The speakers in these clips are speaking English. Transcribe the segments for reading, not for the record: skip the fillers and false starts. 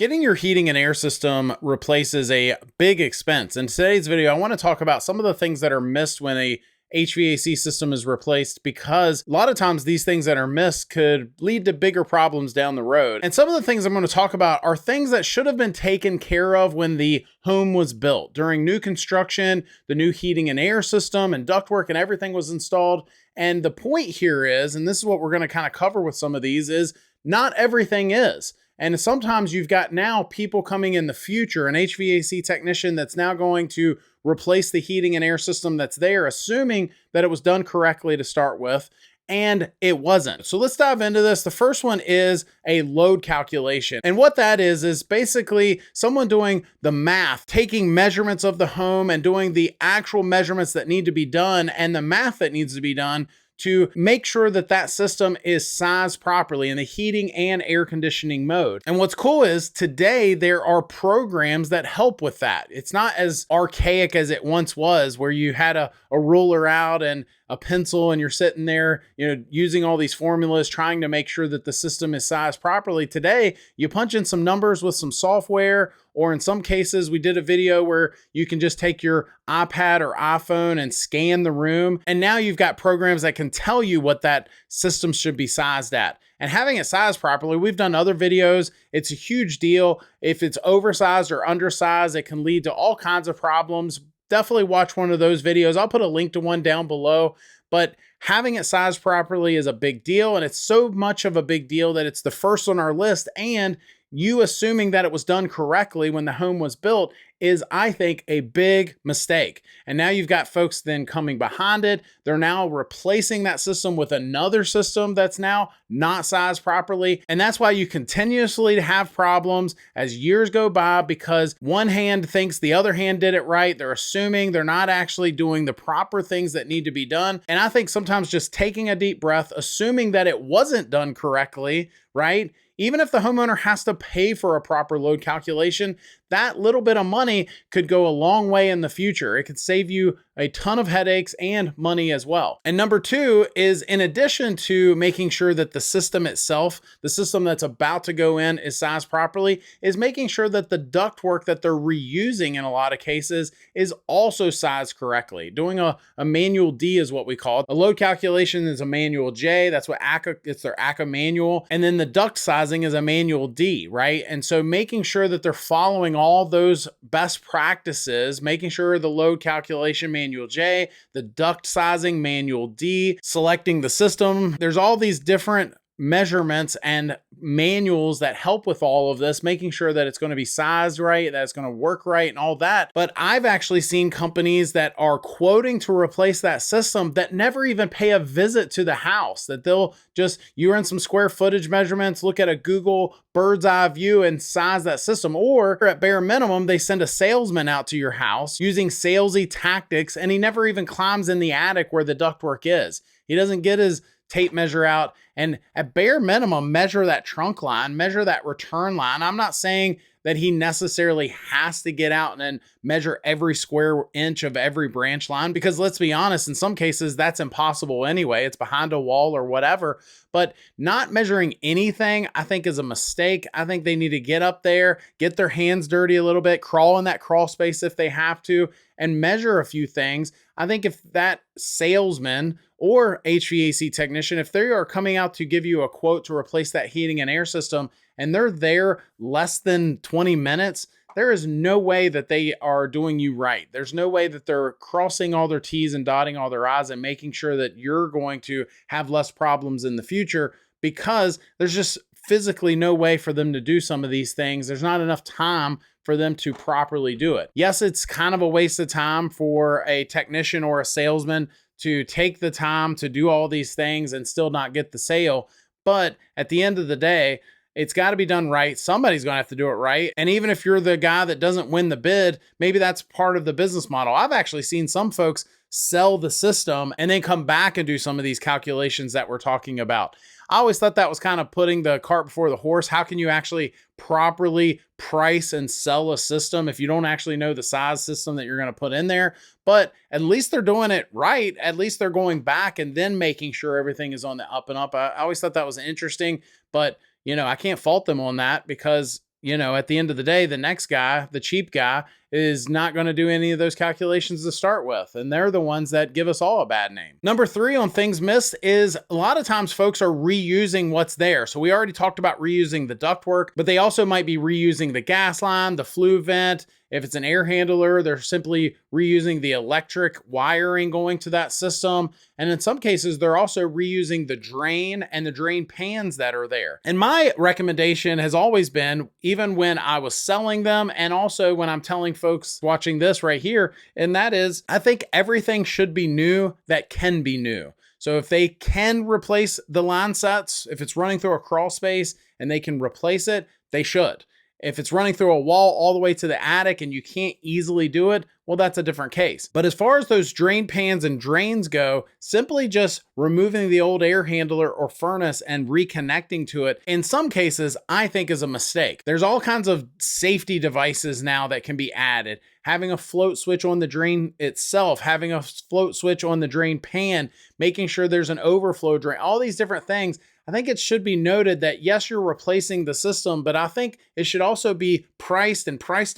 Getting your heating and air system replaced is a big expense. In today's video, I want to talk about some of the things that are missed when a HVAC system is replaced, because a lot of times these things that are missed could lead to bigger problems down the road. And some of the things I'm going to talk about are things that should have been taken care of when the home was built. During new construction, the new heating and air system and ductwork and everything was installed. And the point here is, and this is what we're going to kind of cover with some of these, is not everything is. And sometimes you've got now people coming in the future, an HVAC technician that's now going to replace the heating and air system that's there, assuming that it was done correctly to start with, and it wasn't. So let's dive into this. The first one is a load calculation. And what that is basically someone doing the math, taking measurements of the home and doing the actual measurements that need to be done and the math that needs to be done to make sure that that system is sized properly in the heating and air conditioning mode. And what's cool is today there are programs that help with that. It's not as archaic as it once was, where you had a ruler out and a pencil and you're sitting there, using all these formulas, trying to make sure that the system is sized properly. Today, you punch in some numbers with some software, or in some cases, we did a video where you can just take your iPad or iPhone and scan the room. And now you've got programs that can tell you what that system should be sized at. And having it sized properly, we've done other videos. It's a huge deal. If it's oversized or undersized, it can lead to all kinds of problems. Definitely watch one of those videos. I'll put a link to one down below. But having it sized properly is a big deal. And it's so much of a big deal that it's the first on our list. And you assuming that it was done correctly when the home was built is, I think, a big mistake. And now you've got folks then coming behind it. They're now replacing that system with another system that's now not sized properly. And that's why you continuously have problems as years go by, because one hand thinks the other hand did it right. They're assuming, they're not actually doing the proper things that need to be done. And I think sometimes just taking a deep breath, assuming that it wasn't done correctly, right? Even if the homeowner has to pay for a proper load calculation, that little bit of money could go a long way in the future. It could save you a ton of headaches and money as well. And number two is, in addition to making sure that the system itself, the system that's about to go in, is sized properly, is making sure that the ductwork that they're reusing in a lot of cases is also sized correctly. Doing a manual D is what we call it. A load calculation is a manual J. That's what it's their ACA manual. And then the duct sizing is a manual D, right? And so making sure that they're following all those best practices, making sure the load calculation manual J, the duct sizing manual D, selecting the system. There's all these different measurements and manuals that help with all of this, making sure that it's going to be sized right, that it's going to work right and all that. But I've actually seen companies that are quoting to replace that system that never even pay a visit to the house, that they'll just, you run some square footage measurements, look at a Google bird's eye view and size that system. Or at bare minimum, they send a salesman out to your house using salesy tactics, and he never even climbs in the attic where the ductwork is. He doesn't get his tape measure out and at bare minimum measure that trunk line, measure that return line. I'm not saying that he necessarily has to get out and measure every square inch of every branch line, because let's be honest, in some cases that's impossible anyway. It's behind a wall or whatever. But not measuring anything, I think, is a mistake. I think they need to get up there, get their hands dirty a little bit, crawl in that crawl space if they have to, and measure a few things. I think if that salesman or HVAC technician, if they are coming out to give you a quote to replace that heating and air system, and they're there less than 20 minutes, there is no way that they are doing you right. There's no way that they're crossing all their T's and dotting all their I's and making sure that you're going to have less problems in the future, because there's just physically no way for them to do some of these things. There's not enough time for them to properly do it. Yes, it's kind of a waste of time for a technician or a salesman to take the time to do all these things and still not get the sale. But at the end of the day, it's got to be done right. Somebody's going to have to do it right. And even if you're the guy that doesn't win the bid, maybe that's part of the business model. I've actually seen some folks sell the system and then come back and do some of these calculations that we're talking about. I always thought that was kind of putting the cart before the horse. How can you actually properly price and sell a system if you don't actually know the size system that you're going to put in there? But at least they're doing it right. At least they're going back and then making sure everything is on the up and up. I always thought that was interesting, but I can't fault them on that, because at the end of the day, the next guy, the cheap guy, is not going to do any of those calculations to start with. And they're the ones that give us all a bad name. Number 3 on things missed is a lot of times folks are reusing what's there. So we already talked about reusing the ductwork, but they also might be reusing the gas line, the flue vent. If it's an air handler, they're simply reusing the electric wiring going to that system. And in some cases, they're also reusing the drain and the drain pans that are there. And my recommendation has always been, even when I was selling them and also when I'm telling folks watching this right here, and that is, I think everything should be new that can be new. So if they can replace the line sets, if it's running through a crawl space and they can replace it, they should. If it's running through a wall all the way to the attic and you can't easily do it, well, that's a different case. But as far as those drain pans and drains go, simply just removing the old air handler or furnace and reconnecting to it, in some cases, I think is a mistake. There's all kinds of safety devices now that can be added. Having a float switch on the drain itself, having a float switch on the drain pan, making sure there's an overflow drain, all these different things. I think it should be noted that yes, you're replacing the system, but I think it should also be priced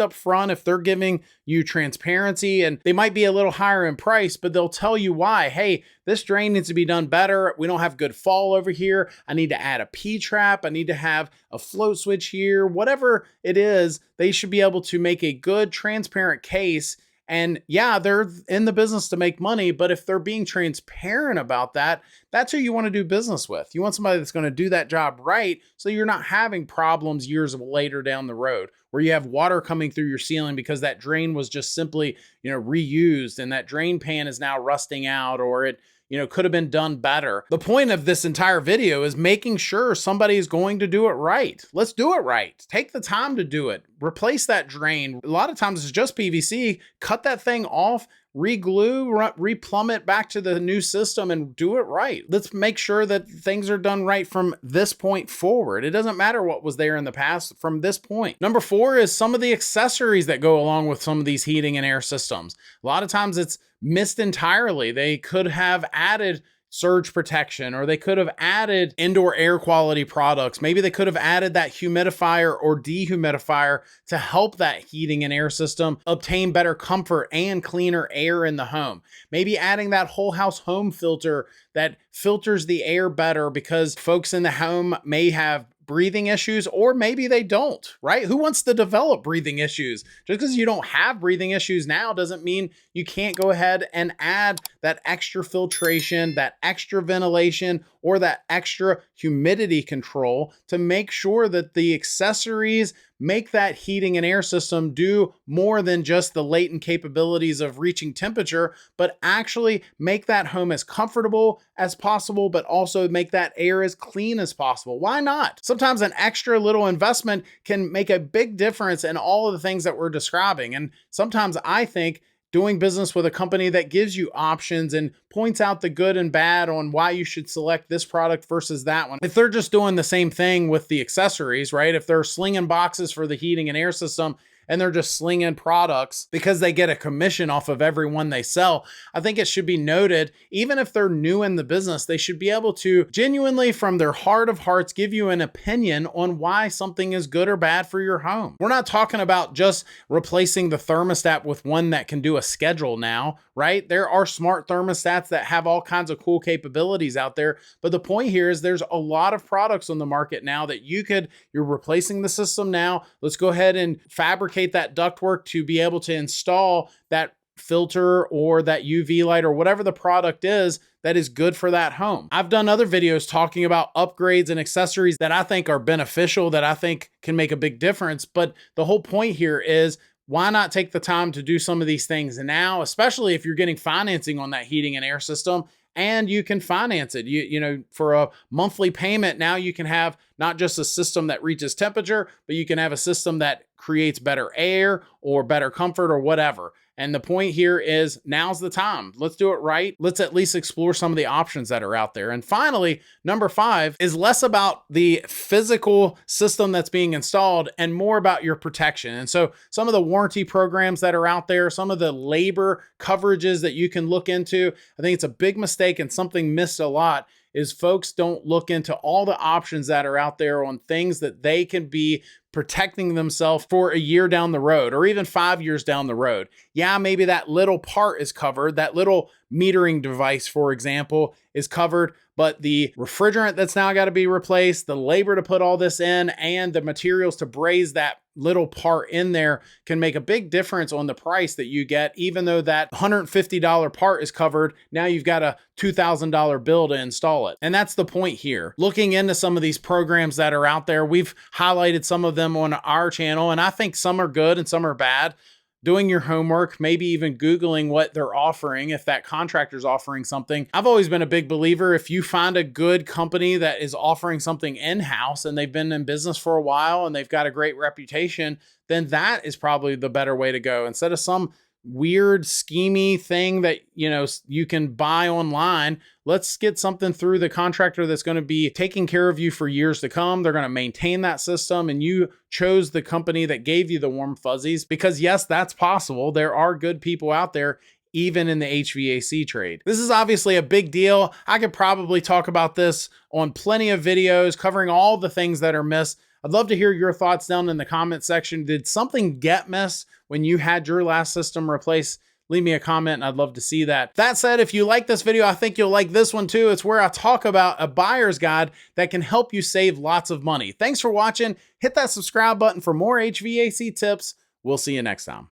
up front. If they're giving you transparency, and they might be a little higher in price, but they'll tell you why. Hey, this drain needs to be done better. We don't have good fall over here. I need to add a P-trap. I need to have a float switch here. Whatever it is, they should be able to make a good, transparent case. And yeah, they're in the business to make money, but if they're being transparent about that, that's who you want to do business with. You want somebody that's going to do that job right, so you're not having problems years later down the road where you have water coming through your ceiling because that drain was just simply, reused, and that drain pan is now rusting out, or it could have been done better. The point of this entire video is making sure somebody is going to do it right. Let's do it right. Take the time to do it. Replace that drain. A lot of times it's just PVC. Cut that thing off, re-glue, re-plumb it back to the new system and do it right. Let's make sure that things are done right from this point forward. It doesn't matter what was there in the past from this point. Number 4 is some of the accessories that go along with some of these heating and air systems. A lot of times it's missed entirely. They could have added surge protection, or they could have added indoor air quality products. Maybe they could have added that humidifier or dehumidifier to help that heating and air system obtain better comfort and cleaner air in the home. Maybe adding that whole house home filter that filters the air better because folks in the home may have breathing issues, or maybe they don't, right? Who wants to develop breathing issues? Just because you don't have breathing issues now doesn't mean you can't go ahead and add that extra filtration, that extra ventilation, or that extra humidity control to make sure that the accessories make that heating and air system do more than just the latent capabilities of reaching temperature, but actually make that home as comfortable as possible, but also make that air as clean as possible. Why not? Sometimes an extra little investment can make a big difference in all of the things that we're describing. And sometimes I think doing business with a company that gives you options and points out the good and bad on why you should select this product versus that one. If they're just doing the same thing with the accessories, right? If they're slinging boxes for the heating and air system and they're just slinging products because they get a commission off of every one they sell, I think it should be noted, even if they're new in the business, they should be able to genuinely, from their heart of hearts, give you an opinion on why something is good or bad for your home. We're not talking about just replacing the thermostat with one that can do a schedule now, right? There are smart thermostats that have all kinds of cool capabilities out there. But the point here is there's a lot of products on the market now that you're replacing the system now. Let's go ahead and fabricate that ductwork to be able to install that filter or that UV light or whatever the product is that is good for that home. I've done other videos talking about upgrades and accessories that I think are beneficial, that I think can make a big difference. But the whole point here is, why not take the time to do some of these things now, especially if you're getting financing on that heating and air system and you can finance it. For a monthly payment, now you can have not just a system that reaches temperature, but you can have a system that creates better air or better comfort or whatever. And the point here is, now's the time. Let's do it right. Let's at least explore some of the options that are out there. And finally, number 5 is less about the physical system that's being installed and more about your protection. And so some of the warranty programs that are out there, some of the labor coverages that you can look into, I think it's a big mistake and something missed a lot, is folks don't look into all the options that are out there on things that they can be protecting themselves for a year down the road or even 5 years down the road. Yeah, maybe that little part is covered, that little metering device, for example, is covered, but the refrigerant that's now got to be replaced, the labor to put all this in, and the materials to braze that little part in there can make a big difference on the price that you get. Even though that $150 part is covered, now you've got a $2,000 bill to install it. And that's the point here. Looking into some of these programs that are out there, we've highlighted some of them on our channel, and I think some are good and some are bad. Doing your homework, maybe even Googling what they're offering if that contractor's offering something. I've always been a big believer, if you find a good company that is offering something in-house and they've been in business for a while and they've got a great reputation, then that is probably the better way to go. Instead of some weird schemy thing that you can buy online, let's get something through the contractor that's going to be taking care of you for years to come. They're going to maintain that system, and you chose the company that gave you the warm fuzzies, because yes, that's possible. There are good people out there even in the HVAC trade. This is obviously a big deal. I could probably talk about this on plenty of videos covering all the things that are missed. I'd love to hear your thoughts down in the comment section. Did something get missed when you had your last system replaced? Leave me a comment and I'd love to see that. That said, if you like this video, I think you'll like this one too. It's where I talk about a buyer's guide that can help you save lots of money. Thanks for watching. Hit that subscribe button for more HVAC tips. We'll see you next time.